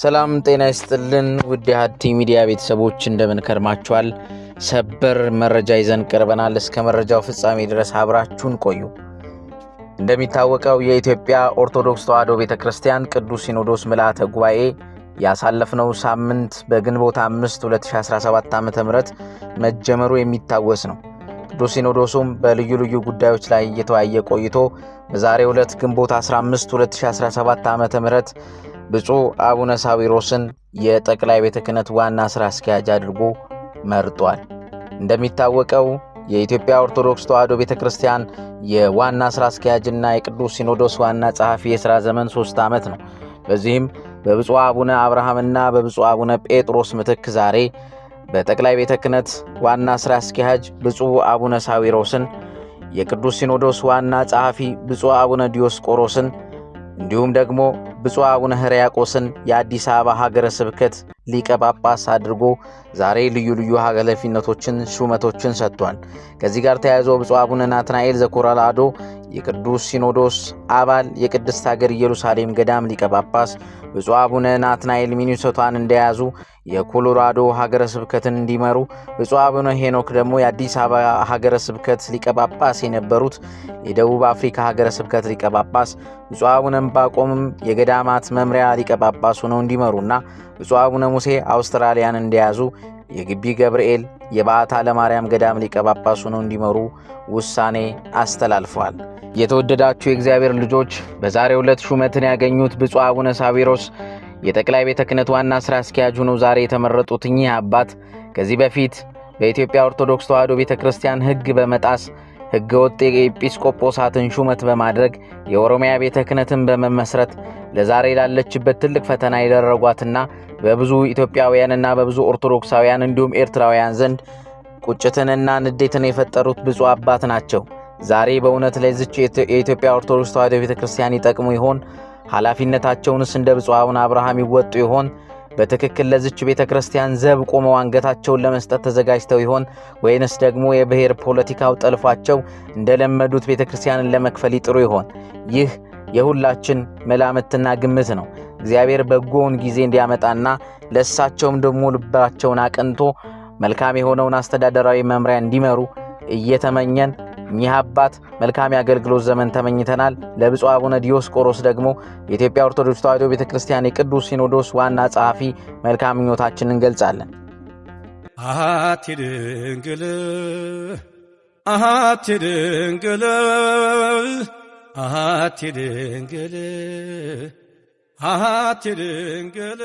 ሰላም ጤና ይስጥልን ውድ የሃቲ ሚዲያ ቤተሰቦች እንደምን ከርማችኋል? ሰበር መረጃ ይዘን ቀርበናል። እስከ መረጃው ፍጻሜ ድረስ አብራችሁን ቆዩ። እንደሚታወቀው የኢትዮጵያ ኦርቶዶክስ ተዋሕዶ ቤተክርስቲያን ቅዱስ ሲኖዶስ ምልዓተ ጉባኤ ያሳለፍነው ሳምንት በግንቦት 5 2017 ዓ.ም መጀመሩ የሚታወስ ነው። ቅዱስ ሲኖዶሱም በልዩ ልዩ ጉዳዮች ላይ እየተወያየ ቆይቶ በዛሬው ዕለት ግንቦት 15 2017 ዓ.ም ብፁዕ አቡነ ሳዊሮስን የጠቅላይ ቤተ ክህነት ዋና ሥራ አስኪያጅ አድርጎ መርጧል። እንደሚታወቀው የኢትዮጵያ ኦርቶዶክስ ተዋሕዶ ቤተክርስቲያን የዋና ሥራ አስኪያጅና የቅዱስ ሲኖዶስ ዋና ጸሐፊ የሥራ ዘመን 3 ዓመት ነው። በዚህም በብፁዕ አቡነ አብርሃምና በብፁዕ አቡነ ጴጥሮስ ምትክ ዛሬ በጠቅላይ ቤተ ክህነት ዋና ሥራ አስኪያጅ ብፁዕ አቡነ ሳዊሮስን፣ የቅዱስ ሲኖዶስ ዋና ጸሐፊ ብፁዕ አቡነ ዲዮስቆሮስን እንዲሁም ደግሞ ብፁዕ አቡነ ሕርያቆስን የአዲስ አበባ ሀገረ ስብከት ሊቀ ጳጳስ አድርጎ ዛሬ ልዩ ልዩ ኃላፊነቶችን ሹመቶችን ሰጥቷል። ከዚህ ጋር ተያይዞ ብፁዕ አቡነ ናትናኤል ዘኮራላዶ የቅዱስ ሲኖዶስ አባል የቅድስት ሀገር ኢየሩሳሌም ገዳም ሊቀ ጳጳስ፣ ብፁዕ አቡነ ናትናኤል ሚኒሶታን እንደያዙ የኮሎራዶ ሀገረ ስብከትን እንዲመሩ፣ ብፁዕ አቡነ ሄኖክ ደግሞ የአዲስ አበባ ሀገረ ስብከት ሊቀ ጳጳስ የነበሩት የደቡብ አፍሪካ ሀገረ ስብከት ሊቀ ጳጳስ፣ ብፁዕ አቡነ ዕንባቆምም የገዳማት መምሪያ ሊቀ ጳጳስ ሆነው እንዲመሩና ብፁዕ አቡነ ሙሴ አውስትራሊያን እንደያዙ የግቢ ገብርኤል የበዓታ ለማርያም ገዳም ሊቀ ጳጳስ ሆነው እንዲመሩ ውሳኔ አስተላልፈዋል። የተወደዳችሁ የእግዚአብሔር ልጆች በዛሬው ዕለት ሹመትን ያገኙት ብፁዕ አቡነ ሳዊሮስ የጠቅላይ ቤተ ክህነት ዋና ሥራ አስኪያጅ ሆነው ዛሬ የተመረጡት እኚህ አባት ከዚህ በፊት በኢትዮጵያ ኦርቶዶክስ ተዋሕዶ ቤተክርስቲያን ሕግ በመጣስ ሕገ ወጥ የኤጲስቆጶሳትን ሹመት በማድረግ የኦሮሚያ ቤተ ክህነትን በመመስረት ለዛሬ ላለችበት ትልቅ ፈተና የደረጓትና በብዙ ኢትዮጵያውያንና በብዙ ኦርቶዶክሳውያን እንዲሁም ኤርትራውያን ዘንድ ቁጭትንና ንዴትን የፈጠሩት ብፁዕ አባት ናቸው። ዛሬ በእውነት ለዚች የኢትዮጵያ ኦርቶዶክስ ተዋሕዶ ቤተክርስቲያን ይጠቅሙ ይሆን? ኃላፊነታቸውንስ እንደ ብፁዕ አቡነ አብርሃም ይወጡ ይሆን? በትክክል ለዚች ቤተክርስቲያን ዘብ ቆመው አንገታቸውን ለመስጠት ተዘጋጅተው ይሆን? ወይንስ ደግሞ የብሔር ፖለቲካው ጠልፏቸው እንደለመዱት ቤተክርስቲያንን ለመክፈል ይጥሩ ይሆን? ይህ የሁላችን መላምትና ግምት ነው። እግዚአብሔር በጎውን ጊዜ እንዲያመጣና ለእሳቸውም ደግሞ ልባቸውን አቅንቶ መልካም የሆነውን አስተዳደራዊ መምሪያ እንዲመሩ እየተመኘን እኚህ አባት መልካም የአገልግሎት ዘመን ተመኝተናል። ለብፁዕ አቡነ ዲዮስቆሮስ ደግሞ የኢትዮጵያ ኦርቶዶክስ ተዋሕዶ ቤተክርስቲያን የቅዱስ ሲኖዶስ ዋና ጸሐፊ መልካም ምኞታችንን እንገልጻለን። አሐቲ ድንግል አሐቲ ድንግል አሐቲ ድንግል አሐቲ ድንግል